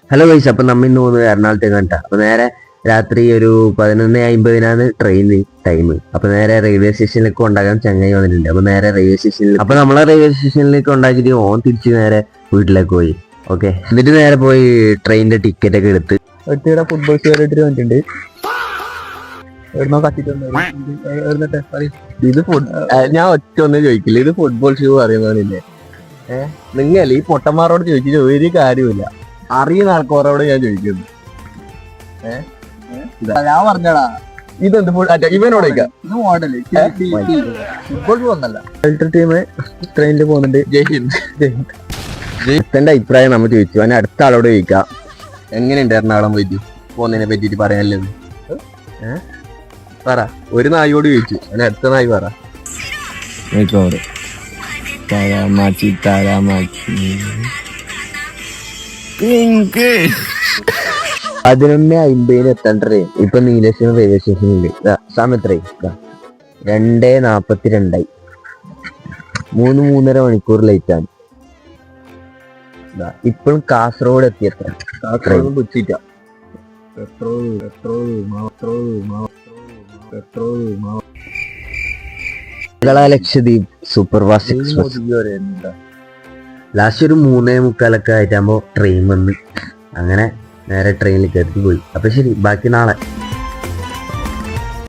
Hello guys, അപ്പൊ നമ്മ ഇന്ന് പോകുന്നത് എറണാകുളത്തേക്ക് കണ്ടാ. അപ്പൊ നേരെ രാത്രി ഒരു 11:50 ട്രെയിൻ ടൈം. അപ്പൊ നേരെ റെയിൽവേ സ്റ്റേഷനിലേക്ക് ഉണ്ടാകാൻ ചങ്ങായി വന്നിട്ടുണ്ട്. അപ്പൊ നേരെ റെയിൽവേ സ്റ്റേഷനിൽ അപ്പൊ നമ്മളെ റെയിൽവേ സ്റ്റേഷനിലേക്ക് ഉണ്ടാക്കിയിട്ട് ഓൻ തിരിച്ച് നേരെ വീട്ടിലേക്ക് പോയി. ഓക്കെ, എന്നിട്ട് നേരെ പോയി ട്രെയിനിന്റെ ടിക്കറ്റ് ഒക്കെ എടുത്ത് അടുത്തിടെ ഫുട്ബോൾ ഷൂ ഇട്ടിട്ട് വന്നിട്ടുണ്ട്. എവിടുന്നോ കത്തിട്ടുണ്ട്. ഇത് ഞാൻ ഒറ്റ ഒന്നും ചോദിക്കില്ല, ഇത് ഫുട്ബോൾ ഷൂ അറിയുന്നവനില്ലേ? നിങ്ങൾ ഈ പൊട്ടന്മാരോട് ചോദിച്ചിട്ട് ഒരു കാര്യമില്ല. അറിയുന്ന ആൾക്കാരോട് ഞാൻ ചോദിക്കുന്നു. ഞാൻ പറഞ്ഞടാ, ഇതെന്ത് ഇവനോട് ചോദിക്കാം. ഇത് മോഡല് ഫുട്ബോൾ ഷൂ ഒന്നല്ല. ടീം ട്രെയിനിൽ പോകുന്നുണ്ട്. എന്റെ അഭിപ്രായം നമ്മൾ ചോദിച്ചു. അവനെ അടുത്ത ആളോട് ചോദിക്കാം, എങ്ങനെയുണ്ട് എറണാകുളം പോയിട്ട് പോകുന്നതിനെ പറ്റിട്ട് പറയാനല്ലേ? പറ. ഒരു നായോട് ചോദിച്ചു, അവനെ അടുത്ത നായി പറ. 11:50 എത്തണ്ടേ. ഇപ്പൊ നീലേശ്വരം റെയിൽവേ സ്റ്റേഷനില് സമയം എത്രയായി? 2:42. 3-3.5 മണിക്കൂർ ലേറ്റ് ആണ്. ഇപ്പോഴും കാസർഗോഡ് എത്തിയത്ര. Lakshadweep super fast express last ഒരു 3:45 ആയിട്ടാകുമ്പോ ട്രെയിൻ വന്ന് അങ്ങനെ നേരെ ട്രെയിനിൽ കയറ്റി പോയി. അപ്പൊ ശരി, ബാക്കി നാളെ.